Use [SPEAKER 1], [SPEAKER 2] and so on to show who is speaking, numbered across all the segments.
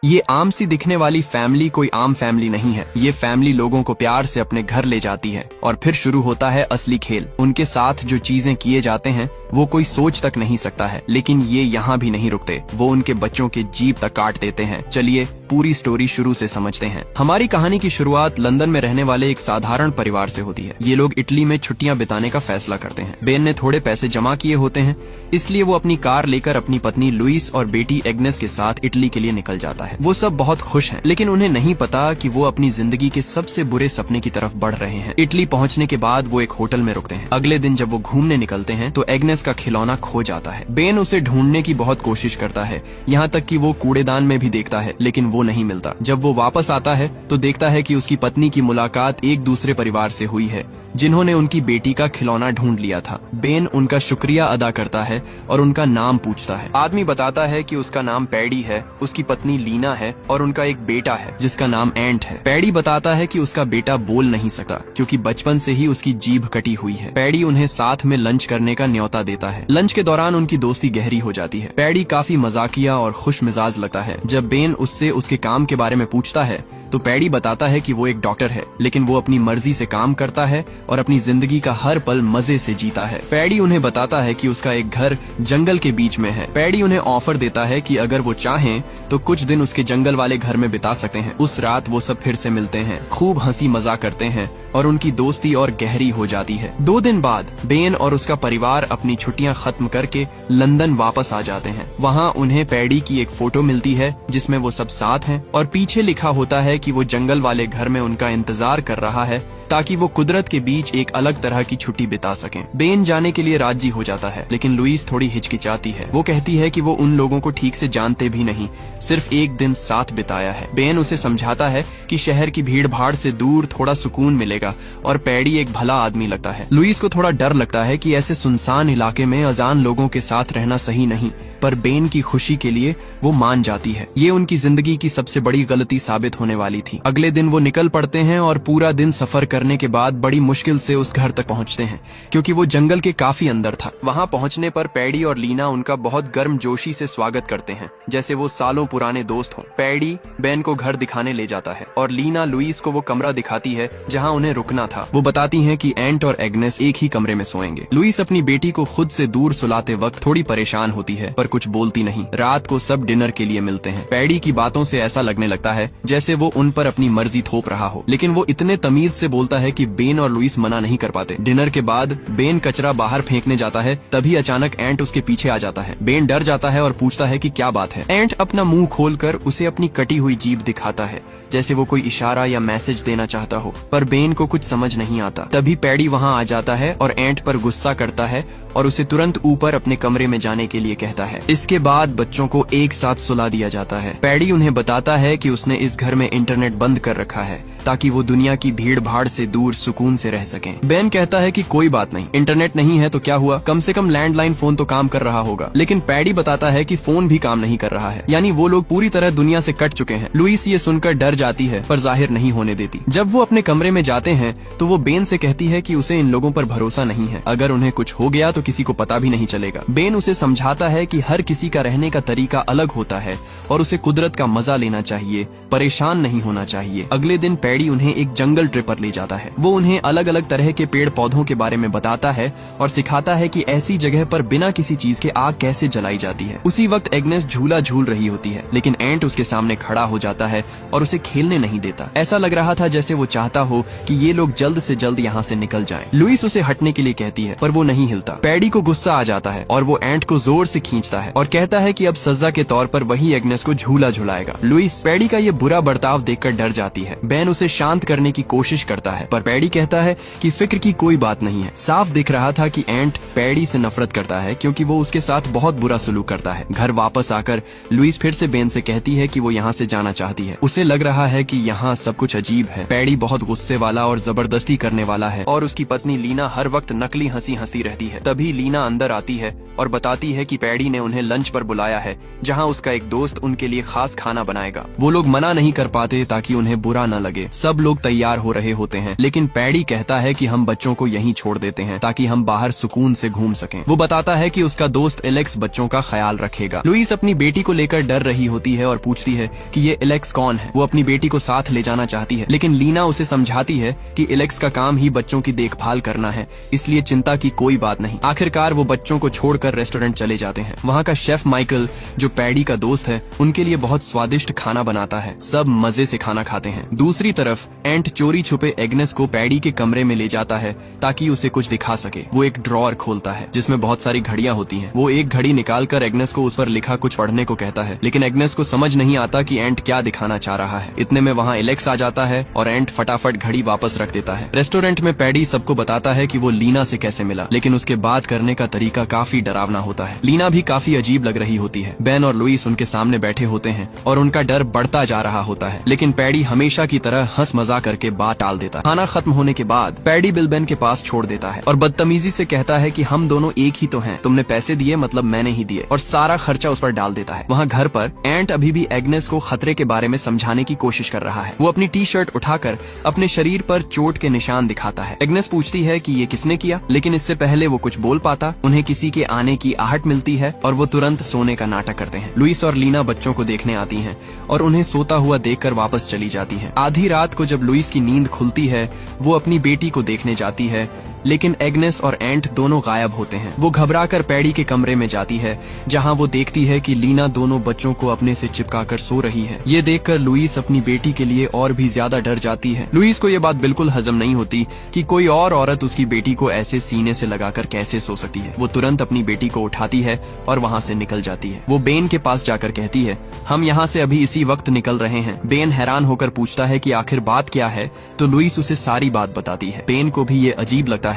[SPEAKER 1] ये आम सी दिखने वाली फैमिली कोई आम फैमिली नहीं है। ये फैमिली लोगों को प्यार से अपने घर ले जाती है और फिर शुरू होता है असली खेल। उनके साथ जो चीजें किए जाते हैं वो कोई सोच तक नहीं सकता है, लेकिन ये यहाँ भी नहीं रुकते। वो उनके बच्चों के जीभ तक काट देते हैं। चलिए पूरी स्टोरी शुरू से समझते हैं। हमारी कहानी की शुरुआत लंदन में रहने वाले एक साधारण परिवार से होती है। ये लोग इटली में छुट्टियां बिताने का फैसला करते हैं। बेन ने थोड़े पैसे जमा किए होते हैं, इसलिए वो अपनी कार लेकर अपनी पत्नी लुइस और बेटी एग्नेस के साथ इटली के लिए निकल जाता है। वो सब बहुत खुश हैं, लेकिन उन्हें नहीं पता कि वो अपनी जिंदगी के सबसे बुरे सपने की तरफ बढ़ रहे हैं। इटली पहुंचने के बाद वो एक होटल में रुकते हैं। अगले दिन जब वो घूमने निकलते हैं तो एग्नेस का खिलौना खो जाता है। बेन उसे ढूंढने की बहुत कोशिश करता है, यहाँ तक कि वो कूड़ेदान में भी देखता है, लेकिन वो नहीं मिलता। जब वो वापस आता है तो देखता है कि उसकी पत्नी की मुलाकात एक दूसरे परिवार से हुई है, जिन्होंने उनकी बेटी का खिलौना ढूंढ लिया था। बेन उनका शुक्रिया अदा करता है और उनका नाम पूछता है। आदमी बताता है कि उसका नाम पैडी है, उसकी पत्नी लीना है और उनका एक बेटा है जिसका नाम एंट है। पैडी बताता है कि उसका बेटा बोल नहीं सकता क्योंकि बचपन से ही उसकी जीभ कटी हुई है। पैडी उन्हें साथ में लंच करने का न्योता देता है। लंच के दौरान उनकी दोस्ती गहरी हो जाती है। पैडी काफी मजाकिया और खुश मिजाज लगता है। जब बेन उससे उसके काम के बारे में पूछता है तो पैडी बताता है कि वो एक डॉक्टर है, लेकिन वो अपनी मर्जी से काम करता है और अपनी जिंदगी का हर पल मजे से जीता है। पैडी उन्हें बताता है कि उसका एक घर जंगल के बीच में है। पैडी उन्हें ऑफर देता है कि अगर वो चाहें तो कुछ दिन उसके जंगल वाले घर में बिता सकते हैं। उस रात वो सब फिर से मिलते हैं, खूब हंसी मजाक करते हैं और उनकी दोस्ती और गहरी हो जाती है। 2 दिन बाद बेन और उसका परिवार अपनी छुट्टियां खत्म करके लंदन वापस आ जाते हैं। वहाँ उन्हें पैडी की एक फोटो मिलती है जिसमें वो सब साथ हैं और पीछे लिखा होता है कि वो जंगल वाले घर में उनका इंतजार कर रहा है ताकि वो कुदरत के बीच एक अलग तरह की छुट्टी बिता सकें। बेन जाने के लिए राजी हो जाता है, लेकिन लुइस थोड़ी हिचकिचाती है। वो कहती है कि वो उन लोगों को ठीक से जानते भी नहीं, सिर्फ एक दिन साथ बिताया है। बेन उसे समझाता है कि शहर की भीड़ भाड़ से दूर थोड़ा सुकून मिलेगा और पैडी एक भला आदमी लगता है। लुइस को थोड़ा डर लगता है कि ऐसे सुनसान इलाके में अजान लोगों के साथ रहना सही नहीं, पर बेन की खुशी के लिए वो मान जाती है। ये उनकी जिंदगी की सबसे बड़ी गलती साबित होने वाली थी। अगले दिन वो निकल पड़ते हैं और पूरा दिन सफर करने के बाद बड़ी मुश्किल से उस घर तक पहुंचते हैं, क्योंकि वो जंगल के काफी अंदर था। वहां पहुंचने पर पैडी और लीना उनका बहुत गर्मजोशी से स्वागत करते हैं, जैसे वो सालों पुराने दोस्त हों। पैडी बेन को घर दिखाने ले जाता है और लीना लुइस को वो कमरा दिखाती है जहां उन्हें रुकना था। वो बताती हैं कि एंट और एग्नेस एक ही कमरे में सोएंगे। लुइस अपनी बेटी को खुद से दूर सुलाते वक्त थोड़ी परेशान होती है, पर कुछ बोलती नहीं। रात को सब डिनर के लिए मिलते हैं। पैडी की बातों से ऐसा लगने लगता है जैसे वो उन पर अपनी मर्जी थोप रहा हो, लेकिन वो इतने तमीज से बोलता है कि बेन और लुइस मना नहीं कर पाते। डिनर के बाद बेन कचरा बाहर फेंकने जाता है, तभी अचानक एंट उसके पीछे आ जाता है। बेन डर जाता है और पूछता है कि क्या बात है। एंट अपना मुंह खोलकर उसे अपनी कटी हुई जीभ दिखाता है, जैसे वो कोई इशारा या मैसेज देना चाहता हो, पर बेन को कुछ समझ नहीं आता। तभी पैडी वहाँ आ जाता है और एंट पर गुस्सा करता है और उसे तुरंत ऊपर अपने कमरे में जाने के लिए कहता है। इसके बाद बच्चों को एक साथ सुला दिया जाता है। पैडी उन्हें बताता है कि उसने इस घर में इंटरनेट बंद कर रखा है ताकि वो दुनिया की भीड़ भाड़ से दूर सुकून से रह सकें। बेन कहता है कि कोई बात नहीं, इंटरनेट नहीं है तो क्या हुआ, कम से कम लैंडलाइन फोन तो काम कर रहा होगा। लेकिन पैडी बताता है कि फोन भी काम नहीं कर रहा है, यानी वो लोग पूरी तरह दुनिया से कट चुके हैं। लुइस ये सुनकर डर जाती है, पर जाहिर नहीं होने देती। जब वो अपने कमरे में जाते हैं तो वो बेन से कहती है कि उसे इन लोगों पर भरोसा नहीं है। अगर उन्हें कुछ हो गया तो किसी को पता भी नहीं चलेगा। बेन उसे समझाता है कि हर किसी का रहने का तरीका अलग होता है और उसे कुदरत का मजा लेना चाहिए, परेशान नहीं होना चाहिए। अगले दिन पैडी उन्हें एक जंगल ट्रिप पर ले जाता है। वो उन्हें अलग अलग तरह के पेड़ पौधों के बारे में बताता है और सिखाता है कि ऐसी जगह पर बिना किसी चीज के आग कैसे जलाई जाती है। उसी वक्त एग्नेस झूला झूल रही होती है, लेकिन एंट उसके सामने खड़ा हो जाता है और उसे खेलने नहीं देता। ऐसा लग रहा था जैसे वो चाहता हो कि ये लोग जल्द से जल्द यहाँ से निकल जाएं। लुइस उसे हटने के लिए कहती है, पर वो नहीं हिलता। पैडी को गुस्सा आ जाता है और वो एंट को जोर से खींचता है और कहता है कि अब सजा के तौर पर वही एग्नेस को झूला झुलाएगा। लुइस पैडी का ये बुरा बर्ताव देखकर डर जाती है। बेन उसे शांत करने की कोशिश करता है, पर पैडी कहता है कि फिक्र की कोई बात नहीं है। साफ दिख रहा था कि एंट पैडी से नफरत करता है क्योंकि वो उसके साथ बहुत बुरा सलूक करता है। घर वापस आकर लुइस फिर से बेन से कहती है कि वो यहाँ से जाना चाहती है। उसे लग रहा है कि यहाँ सब कुछ अजीब है। पैडी बहुत गुस्से वाला और जबरदस्ती करने वाला है और उसकी पत्नी लीना हर वक्त नकली हंसी हंसती रहती है। तभी लीना अंदर आती है और बताती है कि पैडी ने उन्हें लंच पर बुलाया है, जहाँ उसका एक दोस्त उनके लिए खास खाना बनाएगा। वो लोग मना नहीं कर पाते ताकि उन्हें बुरा न लगे। सब लोग तैयार हो रहे होते हैं, लेकिन पैडी कहता है कि हम बच्चों को यहीं छोड़ देते हैं ताकि हम बाहर सुकून से घूम सकें। वो बताता है कि उसका दोस्त एलेक्स बच्चों का ख्याल रखेगा। लुइस अपनी बेटी को लेकर डर रही होती है और पूछती है कि ये एलेक्स कौन है। वो अपनी बेटी को साथ ले जाना चाहती है, लेकिन लीना उसे समझाती है कि एलेक्स का काम ही बच्चों की देखभाल करना है, इसलिए चिंता की कोई बात नहीं। आखिरकार वो बच्चों को छोड़कर रेस्टोरेंट चले जाते हैं। वहाँ का शेफ माइकल, जो पैडी का दोस्त है, उनके लिए बहुत स्वादिष्ट खाना बनाता है। सब मजे से खाना खाते हैं। दूसरी तरफ एंट चोरी छुपे एग्नेस को पैडी के कमरे में ले जाता है ताकि उसे कुछ दिखा सके। वो एक ड्रॉअर खोलता है जिसमें बहुत सारी घड़ियां होती हैं। वो एक घड़ी निकालकर एग्नेस को उस पर लिखा कुछ पढ़ने को कहता है, लेकिन एग्नेस को समझ नहीं आता कि एंट क्या दिखाना चाह रहा है। इतने में वहाँ एलेक्स आ जाता है और एंट फटाफट घड़ी वापस रख देता है। रेस्टोरेंट में पैडी सबको बताता है कि वो लीना से कैसे मिला, लेकिन उसके बात करने का तरीका काफी डरावना होता है। लीना भी काफी अजीब लग रही होती है। बेन और लुइस उनके सामने बैठे होते हैं और उनका डर बढ़ता जा रहा होता है, लेकिन पैडी हमेशा की तरह हंस मजाक करके बात टाल देता है। खाना खत्म होने के बाद पैडी बिल बेन के पास छोड़ देता है और बदतमीजी से कहता है कि हम दोनों एक ही तो हैं, तुमने पैसे दिए मतलब मैंने ही दिए, और सारा खर्चा उस पर डाल देता है। वहाँ घर पर एंट अभी भी एग्नेस को खतरे के बारे में समझाने की कोशिश कर रहा है। वो अपनी टी शर्ट उठाकर अपने शरीर पर चोट के निशान दिखाता है। एग्नेस पूछती है कि ये किसने किया, लेकिन इससे पहले वो कुछ बोल पाता, उन्हें किसी के आने की आहट मिलती है और वो तुरंत सोने का नाटक करते हैं। लुइस और लीना बच्चों को देखने आती हैं और उन्हें सोता हुआ देखकर वापस चली जाती हैं। आधी रात को जब लुइस की नींद खुलती है, वो अपनी बेटी को देखने जाती है, लेकिन एग्नेस और एंट दोनों गायब होते हैं। वो घबराकर पैडी के कमरे में जाती है, जहां वो देखती है कि लीना दोनों बच्चों को अपने से चिपकाकर सो रही है। ये देखकर लुइस अपनी बेटी के लिए और भी ज्यादा डर जाती है। लुइस को ये बात बिल्कुल हजम नहीं होती कि कोई और औरत उसकी बेटी को ऐसे सीने से लगाकर कैसे सो सकती है। वो तुरंत अपनी बेटी को उठाती है और वहाँ से निकल जाती है। वो बेन के पास जाकर कहती है, हम यहाँ से अभी इसी वक्त निकल रहे हैं। बेन हैरान होकर पूछता है कि आखिर बात क्या है, तो लुइस उसे सारी बात बताती है। बेन को भी ये अजीब लगता है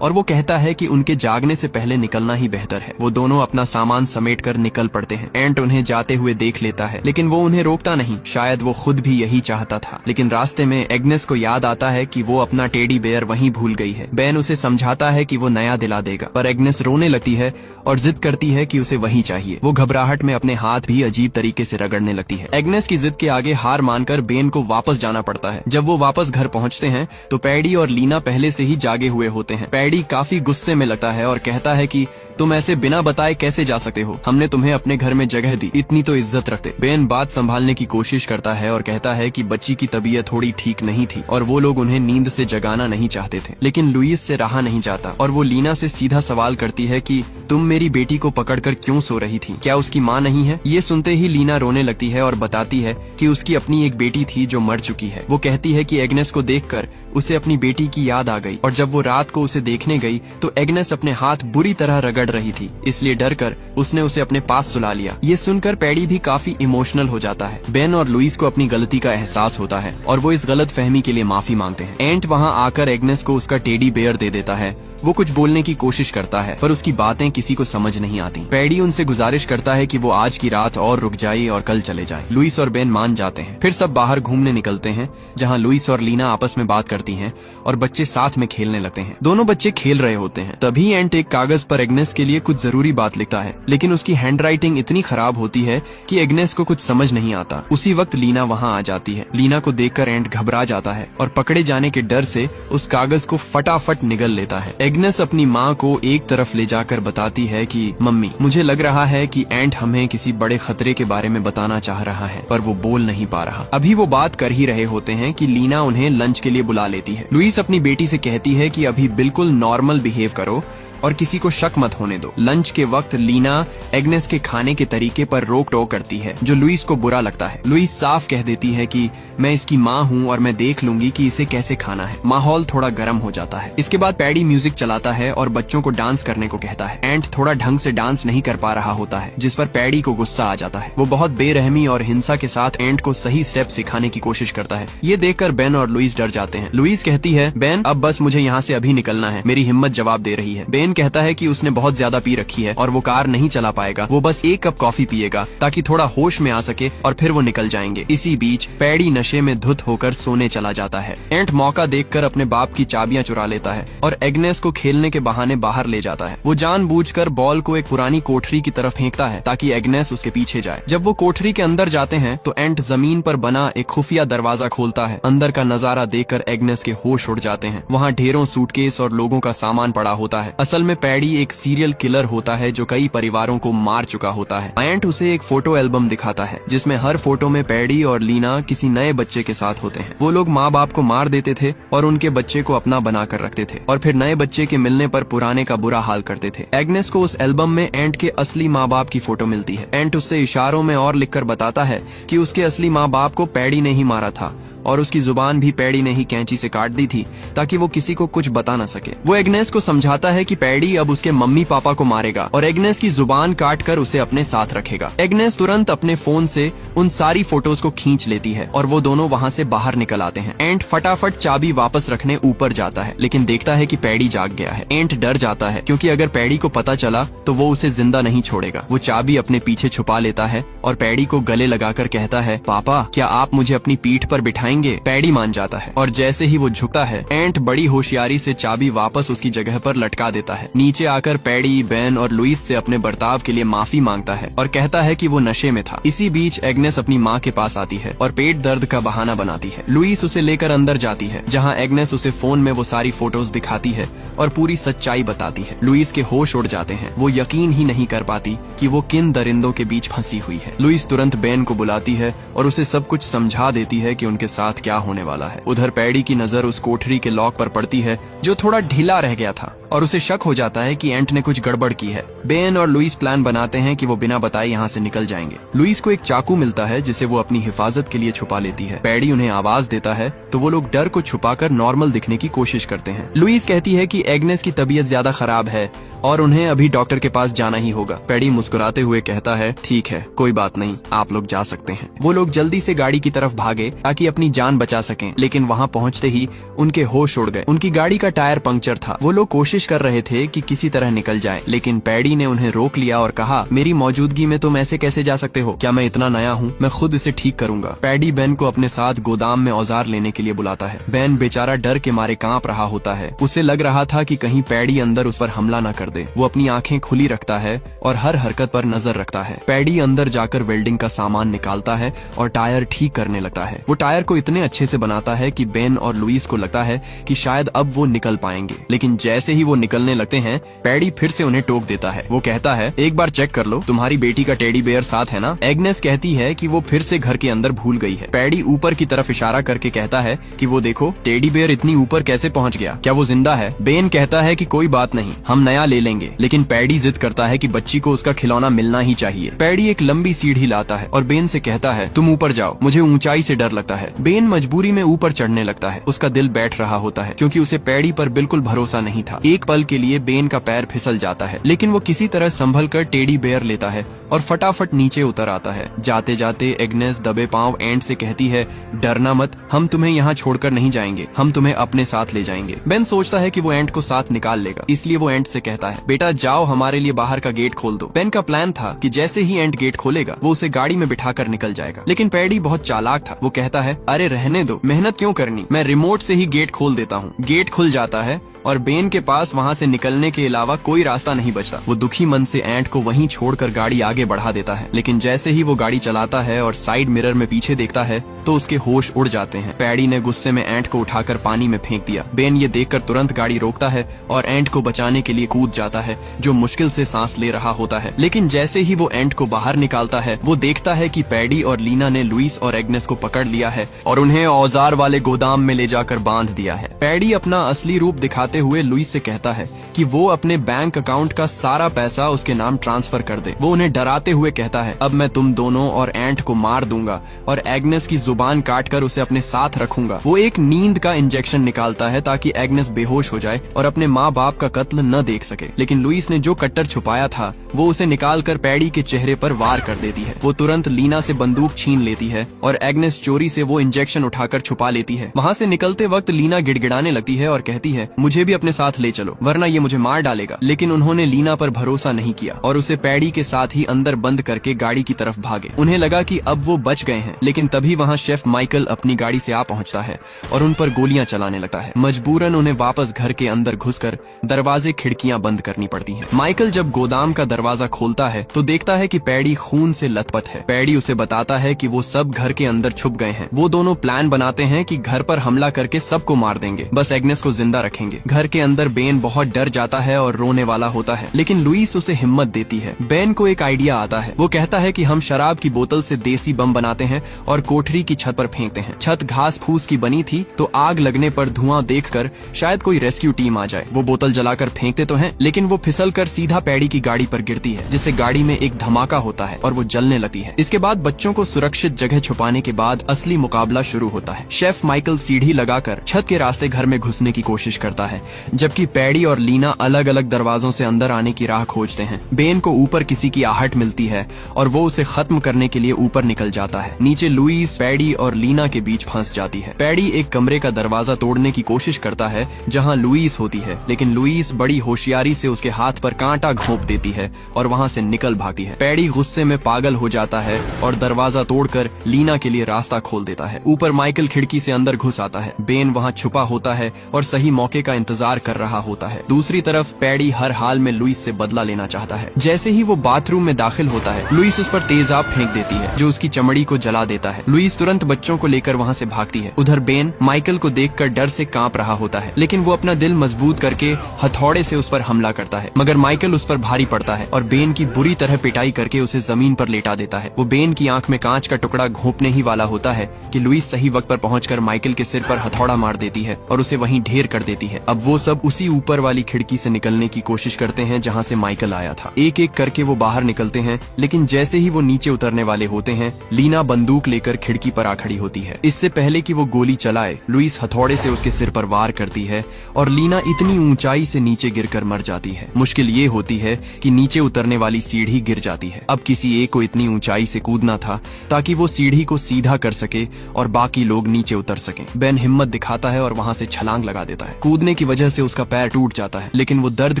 [SPEAKER 1] और वो कहता है कि उनके जागने से पहले निकलना ही बेहतर है। वो दोनों अपना सामान समेटकर निकल पड़ते हैं। एंट उन्हें जाते हुए देख लेता है, लेकिन वो उन्हें रोकता नहीं। शायद वो खुद भी यही चाहता था, लेकिन रास्ते में एग्नेस को याद आता है कि वो अपना टेडी बेयर वहीं भूल गई है। बेन उसे समझाता है कि वो नया दिला देगा, पर एग्नेस रोने लगती है और जिद करती है कि उसे वही चाहिए। वो घबराहट में अपने हाथ भी अजीब तरीके से रगड़ने लगती है। एग्नेस की जिद के आगे हार मानकर बेन को वापस जाना पड़ता है। जब वो वापस घर पहुंचते हैं तो पैडी और लीना पहले से ही जागे हुए होते हैं। पैडी काफी गुस्से में लगता है और कहता है कि तुम ऐसे बिना बताए कैसे जा सकते हो, हमने तुम्हें अपने घर में जगह दी, इतनी तो इज्जत रखते। बेन बात संभालने की कोशिश करता है और कहता है कि बच्ची की तबीयत थोड़ी ठीक नहीं थी और वो लोग उन्हें नींद से जगाना नहीं चाहते थे, लेकिन लुइस से रहा नहीं जाता और वो लीना से सीधा सवाल करती है कि तुम मेरी बेटी को पकड़कर क्यों सो रही थी, क्या उसकी माँ नहीं है? ये सुनते ही लीना रोने लगती है और बताती है कि उसकी अपनी एक बेटी थी जो मर चुकी है। वो कहती है कि एग्नेस को देखकर उसे अपनी बेटी की याद आ गई और जब वो रात को उसे देखने गई तो एग्नेस अपने हाथ बुरी तरह रगड़ रही थी, इसलिए डरकर उसने उसे अपने पास सुला लिया। ये सुनकर पैडी भी काफी इमोशनल हो जाता है। बेन और लुइस को अपनी गलती का एहसास होता है और वो इस गलत फहमी के लिए माफी मांगते हैं। एंट वहाँ आकर एग्नेस को उसका टेडी बेयर दे देता है। वो कुछ बोलने की कोशिश करता है पर उसकी बातें किसी को समझ नहीं आती। पैडी उनसे गुजारिश करता है कि वो आज की रात और रुक जाए और कल चले जाए। लुइस और बेन मान जाते हैं। फिर सब बाहर घूमने निकलते हैं, जहाँ लुइस और लीना आपस में बात करती हैं और बच्चे साथ में खेलने लगते हैं। दोनों बच्चे खेल रहे होते हैं, तभी एंट एक कागज पर एग्नेस के लिए कुछ जरूरी बात लिखता है, लेकिन उसकी हैंडराइटिंग इतनी खराब होती है कि एग्नेस को कुछ समझ नहीं आता। उसी वक्त लीना वहाँ आ जाती है। लीना को देखकर एंट घबरा जाता है और पकड़े जाने के डर से उस कागज को फटाफट निगल लेता है। एग्नेस अपनी माँ को एक तरफ ले जाकर बताती है कि मम्मी, मुझे लग रहा है कि एंट हमें किसी बड़े खतरे के बारे में बताना चाह रहा है, पर वो बोल नहीं पा रहा। अभी वो बात कर ही रहे होते हैं कि लीना उन्हें लंच के लिए बुला लेती है। लुइस अपनी बेटी से कहती है कि अभी बिल्कुल नॉर्मल बिहेव करो और किसी को शक मत होने दो। लंच के वक्त लीना एग्नेस के खाने के तरीके पर रोक टोक करती है, जो लुइस को बुरा लगता है। लुइस साफ कह देती है कि मैं इसकी माँ हूँ और मैं देख लूंगी कि इसे कैसे खाना है। माहौल थोड़ा गर्म हो जाता है। इसके बाद पैडी म्यूजिक चलाता है और बच्चों को डांस करने को कहता है। एंट थोड़ा ढंग से डांस नहीं कर पा रहा होता है, जिस पर पैडी को गुस्सा आ जाता है। वो बहुत बेरहमी और हिंसा के साथ एंट को सही स्टेप सिखाने की कोशिश करता है। ये देखकर बेन और लुइस डर जाते हैं। लुइस कहती है, बेन अब बस मुझे यहाँ से अभी निकलना है, मेरी हिम्मत जवाब दे रही है। बेन बेन कहता है कि उसने बहुत ज्यादा पी रखी है और वो कार नहीं चला पाएगा, वो बस 1 कप कॉफी पिएगा ताकि थोड़ा होश में आ सके और फिर वो निकल जाएंगे। इसी बीच पैडी नशे में धुत होकर सोने चला जाता है। एंट मौका देखकर अपने बाप की चाबियां चुरा लेता है और एग्नेस को खेलने के बहाने बाहर ले जाता है। वो जानबूझकर बॉल को एक पुरानी कोठरी की तरफ फेंकता है ताकि एग्नेस उसके पीछे जाए। जब वो कोठरी के अंदर जाते हैं तो एंट जमीन पर बना एक खुफिया दरवाजा खोलता है। अंदर का नजारा देखकर एग्नेस के होश उड़ जाते हैं। वहाँ ढेरों सूटकेस और लोगों का सामान पड़ा होता है। असल में पैडी एक सीरियल किलर होता है जो कई परिवारों को मार चुका होता है। एंट उसे एक फोटो एल्बम दिखाता है जिसमें हर फोटो में पैडी और लीना किसी नए बच्चे के साथ होते हैं। वो लोग माँ बाप को मार देते थे और उनके बच्चे को अपना बना कर रखते थे और फिर नए बच्चे के मिलने पर पुराने का बुरा हाल करते थे। एग्नेस को उस एल्बम में एंट के असली माँ बाप की फोटो मिलती है। एंट उससे इशारों में और लिखकर बताता है कि उसके असली माँ बाप को पैडी ने ही मारा था और उसकी जुबान भी पैडी ने ही कैंची से काट दी थी ताकि वो किसी को कुछ बता न सके। वो एग्नेस को समझाता है कि पैडी अब उसके मम्मी पापा को मारेगा और एग्नेस की जुबान काट कर उसे अपने साथ रखेगा। एग्नेस तुरंत अपने फोन से उन सारी फोटोज को खींच लेती है और वो दोनों वहाँ से बाहर निकल आते हैं। एंट फटाफट चाबी वापस रखने ऊपर जाता है लेकिन देखता है कि पैडी जाग गया है। एंट डर जाता है क्योंकि अगर पैडी को पता चला तो वो उसे जिंदा नहीं छोड़ेगा। वो चाबी अपने पीछे छुपा लेता है और पैडी को गले लगाकर कहता है, पापा क्या आप मुझे अपनी पीठ पर बिठाएंगे? पैडी मान जाता है और जैसे ही वो झुकता है एंट बड़ी होशियारी से चाबी वापस उसकी जगह पर लटका देता है। नीचे आकर पैडी, बेन और लुइस से अपने बर्ताव के लिए माफी मांगता है और कहता है कि वो नशे में था। इसी बीच एग्नेस अपनी माँ के पास आती है और पेट दर्द का बहाना बनाती है। लुइस उसे लेकर अंदर जाती है जहाँ एग्नेस उसे फोन में वो सारी फोटोज दिखाती है और पूरी सच्चाई बताती है। लुइस के होश उड़ जाते हैं। वो यकीन ही नहीं कर पाती कि वो किन दरिंदों के बीच फंसी हुई है। लुइस तुरंत बेन को बुलाती है और उसे सब कुछ समझा देती है कि उनके साथ क्या होने वाला है। उधर पैडी की नजर उस कोठरी के लॉक पर पड़ती है जो थोड़ा ढीला रह गया था और उसे शक हो जाता है कि एंट ने कुछ गड़बड़ की है। बेन और लुइस प्लान बनाते हैं कि वो बिना बताए यहाँ से निकल जाएंगे। लुइस को एक चाकू मिलता है जिसे वो अपनी हिफाजत के लिए छुपा लेती है। पैडी उन्हें आवाज देता है तो वो लोग डर को छुपाकर नॉर्मल दिखने की कोशिश करते हैं। लुइस कहती है कि एग्नेस की तबीयत ज्यादा खराब है और उन्हें अभी डॉक्टर के पास जाना ही होगा। पैडी मुस्कुराते हुए कहता है, ठीक है कोई बात नहीं, आप लोग जा सकते हैं। वो लोग जल्दी से गाड़ी की तरफ भागे ताकि अपनी जान बचा सकें, लेकिन वहाँ पहुँचते ही उनके होश उड़ गए। उनकी गाड़ी का टायर पंक्चर था। वो लोग कोशिश कर रहे थे कि किसी तरह निकल जाए, लेकिन पैडी ने उन्हें रोक लिया और कहा, मेरी मौजूदगी में तुम ऐसे कैसे जा सकते हो? क्या मैं इतना नया हूँ? मैं खुद इसे ठीक करूंगा। पैडी बेन को अपने साथ गोदाम में औजार लेने के लिए बुलाता है। बेन बेचारा डर के मारे कांप रहा होता है। उसे लग रहा था कि कहीं पैडी अंदर उस पर हमला न कर दे। वो अपनी आंखें खुली रखता है और हर हरकत पर नजर रखता है। पैडी अंदर जाकर वेल्डिंग का सामान निकालता है और टायर ठीक करने लगता है। वो टायर को इतने अच्छे से बनाता है कि बेन और लुइस को लगता है कि शायद अब वो निकल पाएंगे, लेकिन जैसे ही वो निकलने लगते हैं पैडी फिर से उन्हें टोक देता है। वो कहता है, एक बार चेक कर लो, तुम्हारी बेटी का टेडी बेयर साथ है ना? एग्नेस कहती है कि वो फिर से घर के अंदर भूल गई है। पैडी ऊपर की तरफ इशारा करके कहता है कि वो देखो, टेडी बेयर इतनी ऊपर कैसे पहुंच गया? क्या वो जिंदा है? बेन कहता है कि कोई बात नहीं, हम नया ले लेंगे, लेकिन पैडी जिद करता है कि बच्ची को उसका खिलौना मिलना ही चाहिए। पैडी एक लंबी सीढ़ी लाता है और बेन से कहता है, तुम ऊपर जाओ, मुझे ऊंचाई से डर लगता है। बेन मजबूरी में ऊपर चढ़ने लगता है। उसका दिल बैठ रहा होता है क्योंकि उसे पैडी पर बिल्कुल भरोसा नहीं था। एक पल के लिए बेन का पैर फिसल जाता है, लेकिन वो किसी तरह संभल कर टेडी बेयर लेता है और फटाफट नीचे उतर आता है। जाते जाते एग्नेस दबे पांव एंट से कहती है, डरना मत, हम तुम्हें यहाँ छोड़कर नहीं जाएंगे, हम तुम्हें अपने साथ ले जाएंगे। बेन सोचता है कि वो एंट को साथ निकाल लेगा, इसलिए वो एंट से कहता है, बेटा जाओ, हमारे लिए बाहर का गेट खोल दो। बेन का प्लान था कि जैसे ही एंट गेट खोलेगा वो उसे गाड़ी में बिठाकर निकल जाएगा, लेकिन पैडी बहुत चालाक था। वो कहता है, अरे रहने दो, मेहनत क्यों करनी, मैं रिमोट से ही गेट खोल देता हूँ। गेट खुल जाता है और बेन के पास वहाँ से निकलने के अलावा कोई रास्ता नहीं बचता। वो दुखी मन से एंट को वहीं छोड़कर गाड़ी आगे बढ़ा देता है, लेकिन जैसे ही वो गाड़ी चलाता है और साइड मिरर में पीछे देखता है तो उसके होश उड़ जाते हैं। पैडी ने गुस्से में एंट को उठाकर पानी में फेंक दिया। बेन ये देखकर तुरंत गाड़ी रोकता है और एंट को बचाने के लिए कूद जाता है, जो मुश्किल से सांस ले रहा होता है। लेकिन जैसे ही वो एंट को बाहर निकालता है वो देखता है कि पैडी और लीना ने लुइस और एग्नेस को पकड़ लिया है और उन्हें औजार वाले गोदाम में ले जाकर बांध दिया है। पैडी अपना असली रूप दिखाते हुए लुइस से कहता है कि वो अपने बैंक अकाउंट का सारा पैसा उसके नाम ट्रांसफर कर दे। वो उन्हें डराते हुए कहता है, अब मैं तुम दोनों और एंट को मार दूंगा और एग्नेस की जुबान काटकर उसे अपने साथ रखूंगा। वो एक नींद का इंजेक्शन निकालता है ताकि एग्नेस बेहोश हो जाए और अपने माँ बाप का कत्ल न देख सके, लेकिन लुइस ने जो कट्टर छुपाया था वो उसे निकालकर पैडी के चेहरे पर वार कर देती है। वो तुरंत लीना से बंदूक छीन लेती है और एग्नेस चोरी से वो इंजेक्शन उठाकर छुपा लेती है। वहाँ से निकलते वक्त लीना गिड़गिड़ाने लगती है और कहती है, मुझे मुझे भी अपने साथ ले चलो वरना ये मुझे मार डालेगा। लेकिन उन्होंने लीना पर भरोसा नहीं किया और उसे पैडी के साथ ही अंदर बंद करके गाड़ी की तरफ भागे। उन्हें लगा कि अब वो बच गए हैं, लेकिन तभी वहाँ शेफ माइकल अपनी गाड़ी से आ पहुँचता है और उन पर गोलियां चलाने लगता है। मजबूरन उन्हें वापस घर के अंदर घुसकर दरवाजे खिड़कियां बंद करनी पड़ती हैं। माइकल जब गोदाम का दरवाजा खोलता है तो देखता है कि पैडी खून से लथपथ है। पैडी उसे बताता है कि वो सब घर के अंदर छुप गए हैं। वो दोनों प्लान बनाते हैं कि घर पर हमला करके सबको मार देंगे, बस एग्नेस को जिंदा रखेंगे। घर के अंदर बेन बहुत डर जाता है और रोने वाला होता है, लेकिन लुइस उसे हिम्मत देती है। बेन को एक आइडिया आता है। वो कहता है कि हम शराब की बोतल से देसी बम बनाते हैं और कोठरी की छत पर फेंकते हैं। छत घास फूस की बनी थी तो आग लगने पर धुआं देखकर शायद कोई रेस्क्यू टीम आ जाए। वो बोतल जलाकर फेंकते तो हैं, लेकिन वो फिसलकर सीधा पैडी की गाड़ी पर गिरती है, जिससे गाड़ी में एक धमाका होता है और वो जलने लगती है। इसके बाद बच्चों को सुरक्षित जगह छुपाने के बाद असली मुकाबला शुरू होता है। शेफ माइकल सीढ़ी लगाकर छत के रास्ते घर में घुसने की कोशिश करता है, जबकि पैडी और लीना अलग अलग दरवाजों से अंदर आने की राह खोजते हैं। बेन को ऊपर किसी की आहट मिलती है और वो उसे खत्म करने के लिए ऊपर निकल जाता है। नीचे लुइस, पैडी और लीना के बीच फंस जाती है। पैडी एक कमरे का दरवाजा तोड़ने की कोशिश करता है जहां लुइस होती है, लेकिन लुइस बड़ी होशियारी से उसके हाथ पर कांटा घोंप देती है और वहां से निकल भागती है। पैडी गुस्से में पागल हो जाता है और दरवाजा तोड़कर लीना के लिए रास्ता खोल देता है। ऊपर माइकल खिड़की से अंदर घुस आता है। बेन वहां छुपा होता है और सही मौके का इंतजार कर रहा होता है। दूसरी तरफ पैडी हर हाल में लुइस से बदला लेना चाहता है। जैसे ही वो बाथरूम में दाखिल होता है, लुइस उस पर तेजाब फेंक देती है जो उसकी चमड़ी को जला देता है। लुइस तुरंत बच्चों को लेकर वहाँ से भागती है। उधर बेन माइकल को देखकर डर से कांप रहा होता है, लेकिन वो अपना दिल मजबूत करके हथौड़े से उस पर हमला करता है, मगर माइकल उस पर भारी पड़ता है और बेन की बुरी तरह पिटाई करके उसे जमीन पर लेटा देता है। वो बेन की आंख में कांच का टुकड़ा घोंपने ही वाला होता है कि लुइस सही वक्त पर पहुंचकर माइकल के सिर पर हथौड़ा मार देती है और उसे वहीं ढेर कर देती है। अब वो सब उसी ऊपर वाली खिड़की से निकलने की कोशिश करते हैं जहाँ से माइकल आया था। एक एक करके वो बाहर निकलते हैं, लेकिन जैसे ही वो नीचे उतरने वाले होते हैं, लीना बंदूक लेकर खिड़की पर आ खड़ी होती है। इससे पहले कि वो गोली चलाए, लुइस हथौड़े से उसके सिर पर वार करती है और लीना इतनी ऊंचाई से नीचे गिरकर मर जाती है। मुश्किल ये होती है कि नीचे उतरने वाली सीढ़ी गिर जाती है। अब किसी एक को इतनी ऊंचाई से कूदना था ताकि वो सीढ़ी को सीधा कर सके और बाकी लोग नीचे उतर सकें। बेन हिम्मत दिखाता है और वहां से छलांग लगा देता है। कूदने की वजह से उसका पैर टूट जाता है, लेकिन वो दर्द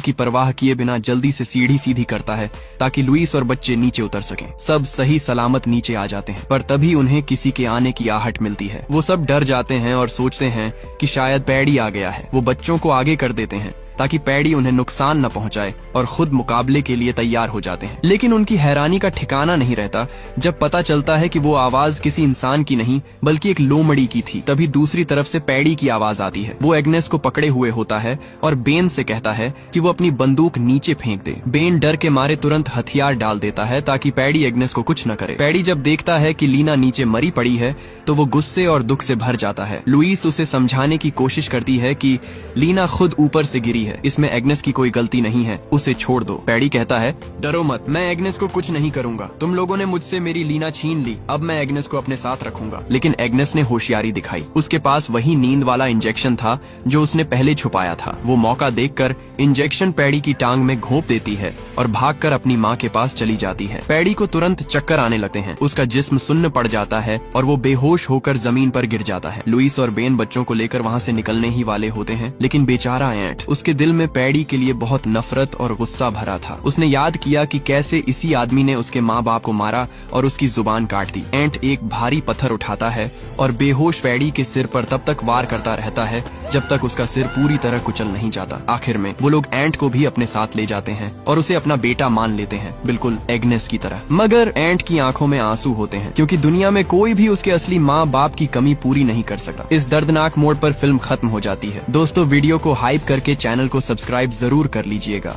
[SPEAKER 1] की परवाह किए बिना जल्दी से सीढ़ी सीधी करता है ताकि लुइस और बच्चे नीचे उतर सकें। सब सही सलामत नीचे आ जाते हैं, पर तभी उन्हें किसी के आने की आहट मिलती है। वो सब डर जाते हैं और सोचते हैं कि शायद पैडी आ गया है। वो बच्चों को आगे कर देते हैं ताकि पैडी उन्हें नुकसान न पहुंचाए और खुद मुकाबले के लिए तैयार हो जाते हैं। लेकिन उनकी हैरानी का ठिकाना नहीं रहता जब पता चलता है कि वो आवाज किसी इंसान की नहीं बल्कि एक लोमड़ी की थी। तभी दूसरी तरफ से पैडी की आवाज आती है। वो एग्नेस को पकड़े हुए होता है और बेन से कहता है कि वो अपनी बंदूक नीचे फेंक दे। बेन डर के मारे तुरंत हथियार डाल देता है ताकि पैडी एग्नेस को कुछ न करे। पैडी जब देखता है कि लीना नीचे मरी पड़ी है तो वो गुस्से और दुख से भर जाता है। लुइस उसे समझाने की कोशिश करती है कि लीना खुद ऊपर से गिरी है, इसमें एग्नेस की कोई गलती नहीं है, उसे छोड़ दो। पैडी कहता है, डरो मत, मैं एग्नेस को कुछ नहीं करूंगा। तुम लोगों ने मुझसे मेरी लीना छीन ली, अब मैं एग्नेस को अपने साथ रखूंगा। लेकिन एग्नेस ने होशियारी दिखाई। उसके पास वही नींद वाला इंजेक्शन था जो उसने पहले छुपाया था। वो मौका देखकर इंजेक्शन पैडी की टांग में घोंप देती है और भागकर अपनी माँ के पास चली जाती है। पैडी को तुरंत चक्कर आने लगते हैं। उसका जिस्म सुन्न पड़ जाता है और वो बेहोश होकर जमीन पर गिर जाता है। लुइस और बेन बच्चों को लेकर वहाँ से निकलने ही वाले होते हैं, लेकिन बेचारा एंट, उसके दिल में पैडी के लिए बहुत नफरत और गुस्सा भरा था। उसने याद किया कि कैसे इसी आदमी ने उसके माँ बाप को मारा और उसकी जुबान काट दी। एंट एक भारी पत्थर उठाता है और बेहोश पैडी के सिर पर तब तक वार करता रहता है जब तक उसका सिर पूरी तरह कुचल नहीं जाता। आखिर में वो लोग एंट को भी अपने साथ ले जाते हैं और उसे अपना बेटा मान लेते हैं, बिल्कुल एग्नेस की तरह। मगर एंट की आंखों में आंसू होते हैं क्योंकि दुनिया में कोई भी उसके असली माँ बाप की कमी पूरी नहीं कर सकता। इस दर्दनाक मोड़ पर फिल्म खत्म हो जाती है। दोस्तों, वीडियो को हाइप करके चैनल को सब्सक्राइब जरूर कर लीजिएगा।